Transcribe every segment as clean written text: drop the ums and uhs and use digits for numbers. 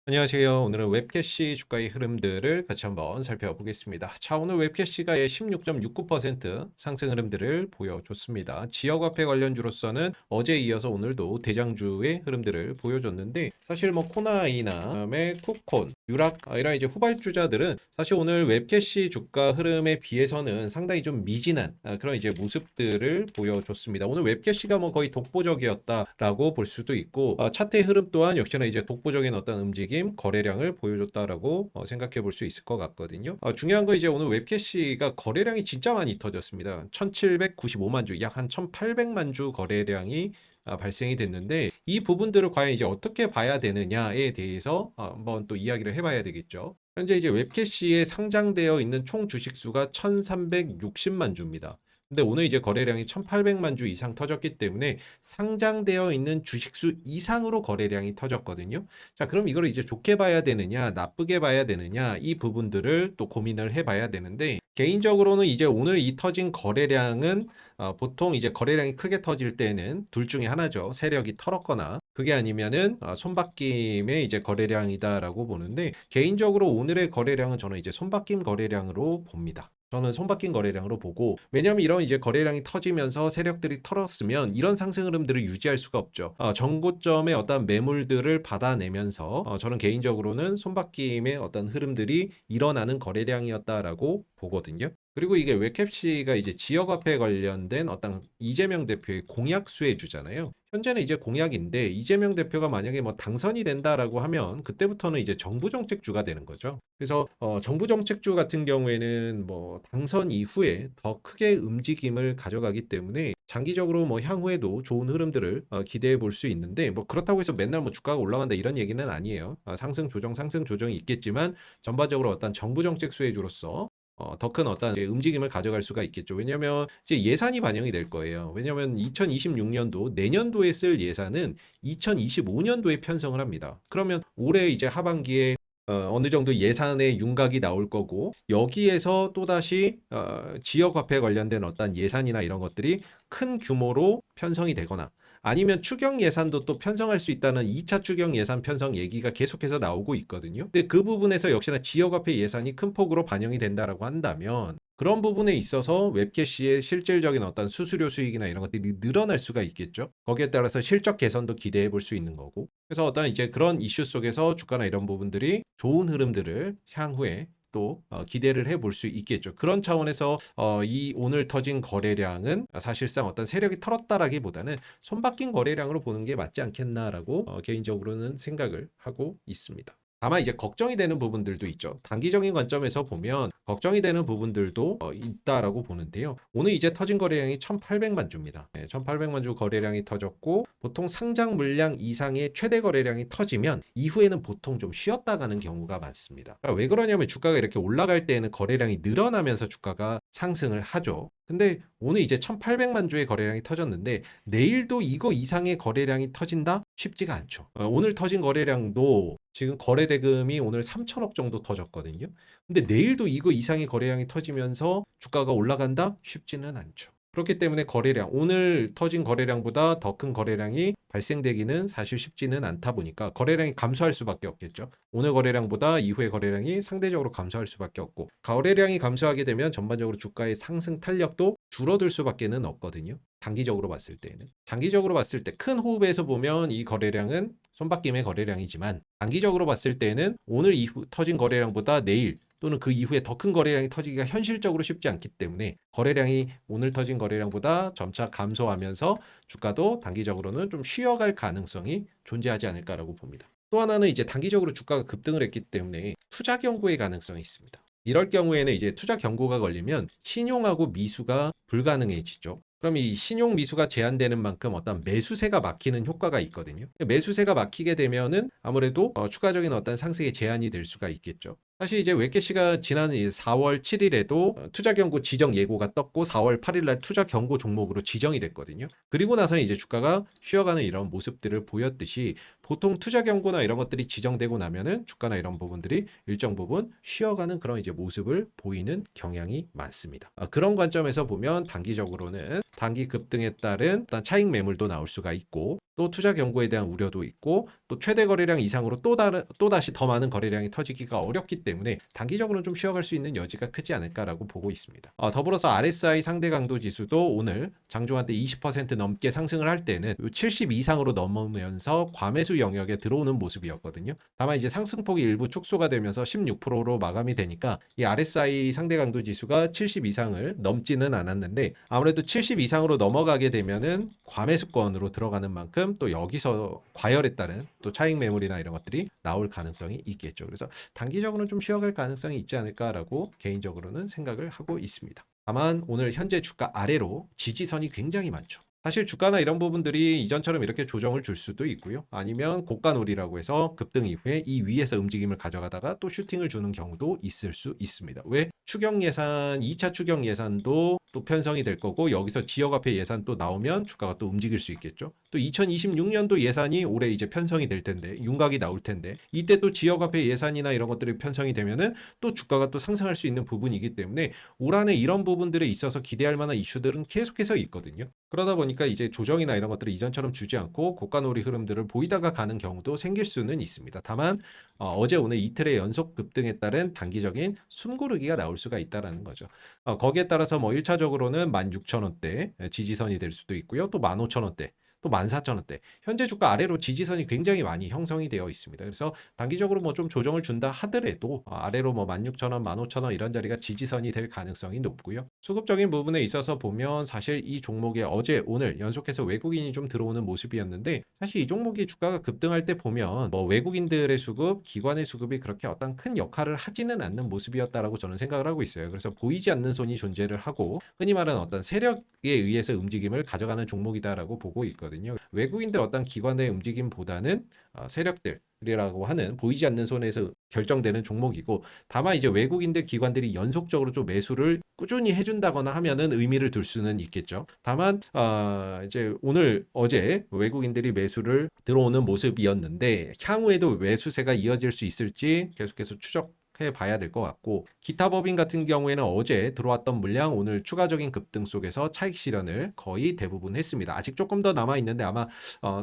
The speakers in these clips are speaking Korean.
안녕하세요. 오늘은 웹캐시 주가의 흐름들을 같이 한번 살펴보겠습니다. 자, 오늘 웹캐시가 16.69% 상승 흐름들을 보여줬습니다. 지역화폐 관련주로서는 어제 이어서 오늘도 대장주의 흐름들을 보여줬는데, 사실 뭐 코나이나 그다음에 쿠콘, 유락 이런 이제 후발주자들은 사실 오늘 웹캐시 주가 흐름에 비해서는 상당히 좀 미진한 그런 이제 모습들을 보여줬습니다. 오늘 웹캐시가 뭐 거의 독보적이었다라고 볼 수도 있고, 차트의 흐름 또한 역시나 이제 독보적인 어떤 움직임 거래량을 보여줬다라고 생각해 볼 수 있을 것 같거든요. 중요한 건 이제 오늘 웹캐시가 거래량이 진짜 많이 터졌습니다. 1795만 주, 약 한 1800만 주 거래량이 발생이 됐는데, 이 부분들을 과연 이제 어떻게 봐야 되느냐에 대해서 한번 또 이야기를 해봐야 되겠죠. 현재 이제 웹캐시에 상장되어 있는 총 주식 수가 1360만 주입니다. 근데 오늘 이제 거래량이 1800만 주 이상 터졌기 때문에 상장되어 있는 주식수 이상으로 거래량이 터졌거든요. 자, 그럼 이걸 이제 좋게 봐야 되느냐, 나쁘게 봐야 되느냐, 이 부분들을 또 고민을 해봐야 되는데, 개인적으로는 이제 오늘 이 터진 거래량은 보통 이제 거래량이 크게 터질 때는 둘 중에 하나죠. 세력이 털었거나 그게 아니면은 손바뀜의 이제 거래량이다라고 보는데, 개인적으로 오늘의 거래량은 저는 이제 손바뀜 거래량으로 봅니다. 저는 손바뀐 거래량으로 보고, 왜냐하면 이런 이제 거래량이 터지면서 세력들이 털었으면 이런 상승 흐름들을 유지할 수가 없죠. 정고점의 어떤 매물들을 받아내면서 저는 개인적으로는 손바뀜의 어떤 흐름들이 일어나는 거래량이었다라고 보거든요. 그리고 이게 웹캡시가 이제 지역화폐 관련된 어떤 이재명 대표의 공약 수혜주잖아요. 현재는 이제 공약인데, 이재명 대표가 만약에 뭐 당선이 된다라고 하면 그때부터는 이제 정부 정책주가 되는 거죠. 그래서 정부 정책주 같은 경우에는 뭐 당선 이후에 더 크게 움직임을 가져가기 때문에 장기적으로 뭐 향후에도 좋은 흐름들을 기대해 볼 수 있는데, 뭐 그렇다고 해서 맨날 뭐 주가가 올라간다 이런 얘기는 아니에요. 상승 조정이 있겠지만 전반적으로 어떤 정부 정책 수혜주로서 더 큰 어떤 움직임을 가져갈 수가 있겠죠. 왜냐하면 이제 예산이 반영이 될 거예요. 왜냐하면 2026년도 내년도에 쓸 예산은 2025년도에 편성을 합니다. 그러면 올해 이제 하반기에 어느 정도 예산의 윤곽이 나올 거고, 여기에서 또다시 지역화폐 관련된 어떤 예산이나 이런 것들이 큰 규모로 편성이 되거나, 아니면 추경 예산도 또 편성할 수 있다는 2차 추경 예산 편성 얘기가 계속해서 나오고 있거든요. 근데 그 부분에서 역시나 지역화폐 예산이 큰 폭으로 반영이 된다라고 한다면, 그런 부분에 있어서 웹캐시의 실질적인 어떤 수수료 수익이나 이런 것들이 늘어날 수가 있겠죠. 거기에 따라서 실적 개선도 기대해 볼 수 있는 거고. 그래서 어떤 이제 그런 이슈 속에서 주가나 이런 부분들이 좋은 흐름들을 향후에 또 기대를 해볼 수 있겠죠. 그런 차원에서 이 오늘 터진 거래량은 사실상 어떤 세력이 털었다라기보다는 손바뀐 거래량으로 보는 게 맞지 않겠나라고 개인적으로는 생각을 하고 있습니다. 다만 이제 걱정이 되는 부분들도 있죠. 단기적인 관점에서 보면 걱정이 되는 부분들도 있다라고 보는데요. 오늘 이제 터진 거래량이 1800만 주입니다. 1800만 주 거래량이 터졌고, 보통 상장 물량 이상의 최대 거래량이 터지면 이후에는 보통 좀 쉬었다 가는 경우가 많습니다. 그러니까 왜 그러냐면 주가가 이렇게 올라갈 때에는 거래량이 늘어나면서 주가가 상승을 하죠. 근데 오늘 이제 1800만 주의 거래량이 터졌는데, 내일도 이거 이상의 거래량이 터진다? 쉽지가 않죠. 오늘 터진 거래량도 지금 거래 대금이 오늘 3천억 정도 터졌거든요. 근데 내일도 이거 이상의 거래량이 터지면서 주가가 올라간다? 쉽지는 않죠. 그렇기 때문에 거래량, 오늘 터진 거래량보다 더 큰 거래량이 발생되기는 사실 쉽지는 않다 보니까 거래량이 감소할 수밖에 없겠죠. 오늘 거래량보다 이후의 거래량이 상대적으로 감소할 수밖에 없고, 거래량이 감소하게 되면 전반적으로 주가의 상승 탄력도 줄어들 수밖에는 없거든요. 단기적으로 봤을 때는. 장기적으로 봤을 때 큰 호흡에서 보면 이 거래량은 손바뀜의 거래량이지만, 단기적으로 봤을 때는 오늘 이후 터진 거래량보다 내일 또는 그 이후에 더 큰 거래량이 터지기가 현실적으로 쉽지 않기 때문에, 거래량이 오늘 터진 거래량보다 점차 감소하면서 주가도 단기적으로는 좀 쉬어갈 가능성이 존재하지 않을까라고 봅니다. 또 하나는 이제 단기적으로 주가가 급등을 했기 때문에 투자 경고의 가능성이 있습니다. 이럴 경우에는 이제 투자 경고가 걸리면 신용하고 미수가 불가능해지죠. 그럼 이 신용 미수가 제한되는 만큼 어떤 매수세가 막히는 효과가 있거든요. 매수세가 막히게 되면은 아무래도 추가적인 어떤 상승의 제한이 될 수가 있겠죠. 사실 이제 웹캐시가 지난 4월 7일에도 투자 경고 지정 예고가 떴고, 4월 8일 날 투자 경고 종목으로 지정이 됐거든요. 그리고 나서 이제 주가가 쉬어가는 이런 모습들을 보였듯이, 보통 투자 경고나 이런 것들이 지정되고 나면은 주가나 이런 부분들이 일정 부분 쉬어가는 그런 이제 모습을 보이는 경향이 많습니다. 그런 관점에서 보면 단기적으로는 단기 급등에 따른 어떤 차익 매물도 나올 수가 있고 또 투자 경고에 대한 우려도 있고 또 최대 거래량 이상으로 또 다시 더 많은 거래량이 터지기가 어렵기 때문에 단기적으로는 좀 쉬어갈 수 있는 여지가 크지 않을까라고 보고 있습니다. 더불어서 RSI 상대 강도 지수도 오늘 장중한 때 20% 넘게 상승을 할 때는 70 이상으로 넘으면서 과매수 영역에 들어오는 모습이었거든요. 다만 이제 상승폭이 일부 축소가 되면서 16%로 마감이 되니까 이 RSI 상대 강도 지수가 70 이상을 넘지는 않았는데 아무래도 70 이상으로 넘어가게 되면은 과매수권으로 들어가는 만큼 또 여기서 과열에 따른 또 차익 매물이나 이런 것들이 나올 가능성이 있겠죠. 그래서 단기적으로는 좀 쉬어갈 가능성이 있지 않을까라고 개인적으로는 생각을 하고 있습니다. 다만 오늘 현재 주가 아래로 지지선이 굉장히 많죠. 사실 주가나 이런 부분들이 이전처럼 이렇게 조정을 줄 수도 있고요. 아니면 고가놀이라고 해서 급등 이후에 이 위에서 움직임을 가져가다가 또 슈팅을 주는 경우도 있을 수 있습니다. 왜? 추경 예산, 2차 추경 예산도 또 편성이 될 거고 여기서 지역화폐 예산 또 나오면 주가가 또 움직일 수 있겠죠. 또 2026년도 예산이 올해 이제 편성이 될 텐데 윤곽이 나올 텐데 이때 또 지역화폐 예산이나 이런 것들이 편성이 되면은 또 주가가 또 상승할 수 있는 부분이기 때문에 올 한해 이런 부분들에 있어서 기대할 만한 이슈들은 계속해서 있거든요. 그러다 보니까 이제 조정이나 이런 것들을 이전처럼 주지 않고 고가놀이 흐름들을 보이다가 가는 경우도 생길 수는 있습니다. 다만 어제 오늘 이틀의 연속 급등에 따른 단기적인 숨고르기가 나올 수가 있다라는 거죠. 거기에 따라서 뭐 1차적으로는 16,000원대 지지선이 될 수도 있고요. 또 15,000원대 또 14,000원대 현재 주가 아래로 지지선이 굉장히 많이 형성이 되어 있습니다. 그래서 단기적으로 뭐 좀 조정을 준다 하더라도 아래로 뭐 16,000원, 15,000원 이런 자리가 지지선이 될 가능성이 높고요. 수급적인 부분에 있어서 보면 사실 이 종목에 어제 오늘 연속해서 외국인이 좀 들어오는 모습이었는데 사실 이 종목이 주가가 급등할 때 보면 뭐 외국인들의 수급, 기관의 수급이 그렇게 어떤 큰 역할을 하지는 않는 모습이었다라고 저는 생각을 하고 있어요. 그래서 보이지 않는 손이 존재를 하고 흔히 말하는 어떤 세력에 의해서 움직임을 가져가는 종목이다라고 보고 있거든요. 외국인들 어떤 기관의 움직임보다는 세력들이라고 하는 보이지 않는 손에서 결정되는 종목이고 다만 이제 외국인들 기관들이 연속적으로 좀 매수를 꾸준히 해준다거나 하면은 의미를 둘 수는 있겠죠. 다만 이제 오늘 어제 외국인들이 매수를 들어오는 모습이었는데 향후에도 매수세가 이어질 수 있을지 계속해서 해 봐야 될 것 같고 기타 법인 같은 경우에는 어제 들어왔던 물량 오늘 추가적인 급등 속에서 차익 실현을 거의 대부분 했습니다. 아직 조금 더 남아 있는데 아마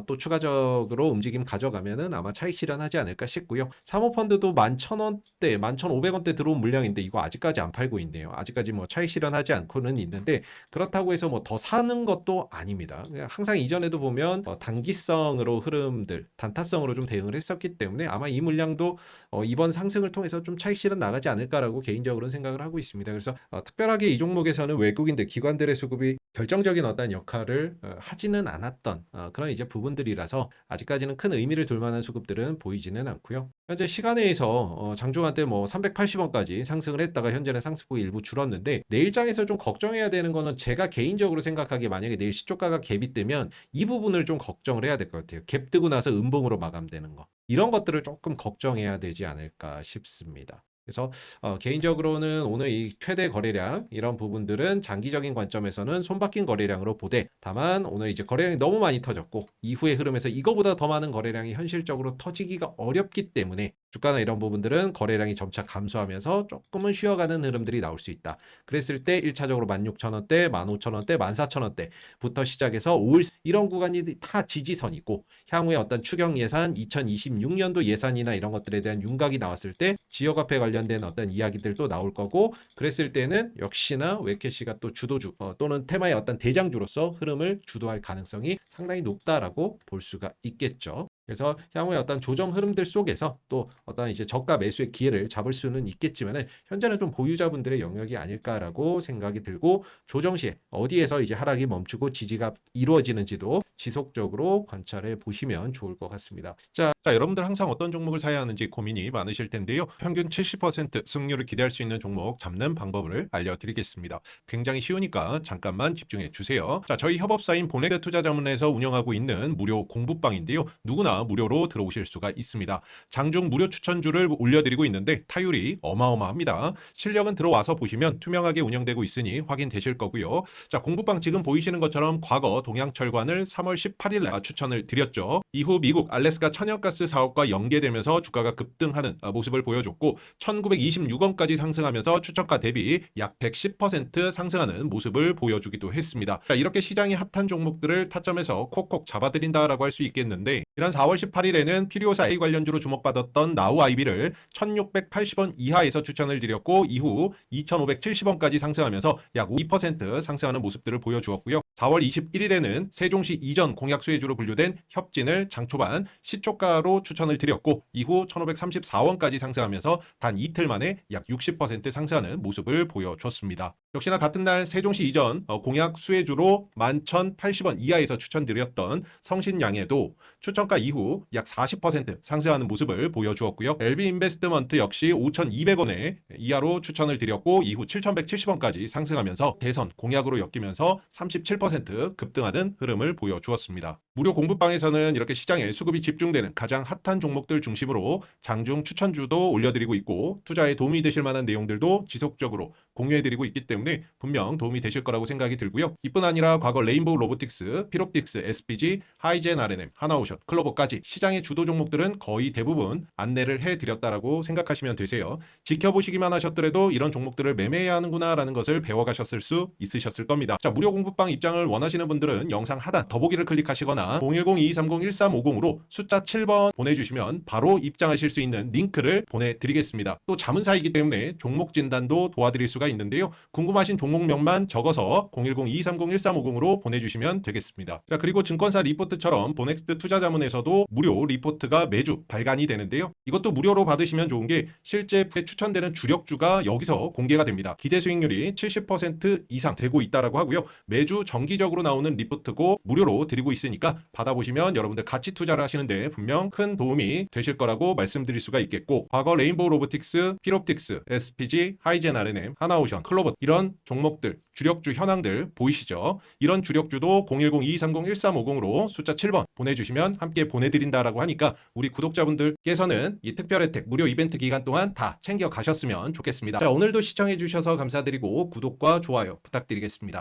또 추가적으로 움직임 가져가면은 아마 차익 실현하지 않을까 싶고요. 사모펀드도 11,000원대, 11,500원대 들어온 물량인데 이거 아직까지 안 팔고 있네요. 아직까지 뭐 차익 실현하지 않고는 있는데 그렇다고 해서 뭐 더 사는 것도 아닙니다. 항상 이전에도 보면 단기성으로 흐름들, 단타성으로 좀 대응을 했었기 때문에 아마 이 물량도 이번 상승을 통해서 좀 차익 실현 나가지 않을까라고 개인적으로는 생각을 하고 있습니다. 그래서 특별하게 이 종목에서는 외국인들, 기관들의 수급이 결정적인 어떤 역할을 하지는 않았던 그런 이제 부분들이라서 아직까지는 큰 의미를 둘 만한 수급들은 보이지는 않고요. 현재 시간에서 장중한 때 뭐 380원까지 상승을 했다가 현재는 상승폭이 일부 줄었는데 내일장에서 좀 걱정해야 되는 거는 제가 개인적으로 생각하기에 만약에 내일 시초가가 갭이 뜨면 이 부분을 좀 걱정을 해야 될 것 같아요. 갭 뜨고 나서 음봉으로 마감되는 거. 이런 것들을 조금 걱정해야 되지 않을까 싶습니다. 그래서 개인적으로는 오늘 이 최대 거래량 이런 부분들은 장기적인 관점에서는 손바뀐 거래량으로 보되 다만 오늘 이제 거래량이 너무 많이 터졌고 이후의 흐름에서 이거보다 더 많은 거래량이 현실적으로 터지기가 어렵기 때문에 주가나 이런 부분들은 거래량이 점차 감소하면서 조금은 쉬어가는 흐름들이 나올 수 있다. 그랬을 때 1차적으로 16,000원대, 15,000원대, 14,000원대부터 시작해서 5일 이런 구간이 다 지지선이고 향후에 어떤 추경 예산, 2026년도 예산이나 이런 것들에 대한 윤곽이 나왔을 때 지역화폐 관련된 어떤 이야기들도 나올 거고 그랬을 때는 역시나 웨캐시가 또 주도주 또는 테마의 어떤 대장주로서 흐름을 주도할 가능성이 상당히 높다라고 볼 수가 있겠죠. 그래서 향후에 어떤 조정 흐름들 속에서 또 어떤 이제 저가 매수의 기회를 잡을 수는 있겠지만은 현재는 좀 보유자분들의 영역이 아닐까라고 생각이 들고 조정 시에 어디에서 이제 하락이 멈추고 지지가 이루어지는지도 지속적으로 관찰해 보시면 좋을 것 같습니다. 자, 여러분들 항상 어떤 종목을 사야 하는지 고민이 많으실 텐데요. 평균 70% 승률을 기대할 수 있는 종목 잡는 방법을 알려드리겠습니다. 굉장히 쉬우니까 잠깐만 집중해 주세요. 자, 저희 협업사인 보네드 투자자문에서 운영하고 있는 무료 공부방인데요. 누구나 무료로 들어오실 수가 있습니다. 장중 무료 추천주를 올려드리고 있는데 타율이 어마어마합니다. 실력은 들어와서 보시면 투명하게 운영되고 있으니 확인되실 거고요. 자, 공부방 지금 보이시는 것처럼 과거 동양철관을 3월 3월 18일 날 추천을 드렸죠. 이후 미국 알래스카 천연가스 사업과 연계되면서 주가가 급등하는 모습을 보여줬고 1926원까지 상승하면서 추천가 대비 약 110% 상승하는 모습을 보여주기도 했습니다. 자, 이렇게 시장이 핫한 종목들을 타점에서 콕콕 잡아드린다라고 할 수 있겠는데 이런 4월 18일에는 피리오사 A 관련주로 주목받았던 나우 아이비를 1680원 이하에서 추천을 드렸고 이후 2570원까지 상승하면서 약 2% 상승하는 모습들을 보여주었고요. 4월 21일에는 세종시 이전 공약 수혜주로 분류된 협진을 장초반 시초가로 추천을 드렸고 이후 1534원까지 상승하면서 단 이틀 만에 약 60% 상승하는 모습을 보여줬습니다. 역시나 같은 날 세종시 이전 공약 수혜주로 11,080원 이하에서 추천드렸던 성신양에도 추천가 이후 약 40% 상승하는 모습을 보여주었고요. LB인베스트먼트 역시 5,200원에 이하로 추천을 드렸고 이후 7,170원까지 상승하면서 대선 공약으로 엮이면서 37% 급등하는 흐름을 보여주었습니다. 무료 공부방에서는 이렇게 시장에 수급이 집중되는 가장 핫한 종목들 중심으로 장중 추천주도 올려드리고 있고 투자에 도움이 되실 만한 내용들도 지속적으로 공유해드리고 있기 때문에 분명 도움이 되실 거라고 생각이 들고요. 이뿐 아니라 과거 레인보우 로보틱스, 피롭틱스, SPG, 하이젠 R&M, 하나오션, 클로버까지 시장의 주도 종목들은 거의 대부분 안내를 해드렸다라고 생각하시면 되세요. 지켜보시기만 하셨더라도 이런 종목들을 매매해야 하는구나라는 것을 배워가셨을 수 있으셨을 겁니다. 자, 무료 공부방 입장을 원하시는 분들은 영상 하단 더보기를 클릭하시거나 010-2230-1350으로 숫자 7번 보내주시면 바로 입장하실 수 있는 링크를 보내드리겠습니다. 또 자문사이기 때문에 종목 진단도 도와드릴 수가 있는데요. 궁금하신 종목명만 적어서 010-2230-1350으로 보내주시면 되겠습니다. 자, 그리고 증권사 리포트처럼 보넥스트 투자자문에서도 무료 리포트가 매주 발간이 되는데요. 이것도 무료로 받으시면 좋은 게 실제 추천되는 주력주가 여기서 공개가 됩니다. 기대 수익률이 70% 이상 되고 있다라고 하고요. 매주 정기적으로 나오는 리포트고 무료로 드리고 있으니까 받아보시면 여러분들 가치 투자를 하시는데 분명 큰 도움이 되실 거라고 말씀드릴 수가 있겠고 과거 레인보우 로보틱스, 피롭틱스, SPG, 하이젠 R&M, 하나오션, 클로버 이런 종목들 주력주 현황들 보이시죠? 이런 주력주도 010-2230-1350으로 숫자 7번 보내주시면 함께 보내드린다라고 하니까 우리 구독자분들께서는 이 특별 혜택 무료 이벤트 기간 동안 다 챙겨 가셨으면 좋겠습니다. 자, 오늘도 시청해주셔서 감사드리고 구독과 좋아요 부탁드리겠습니다.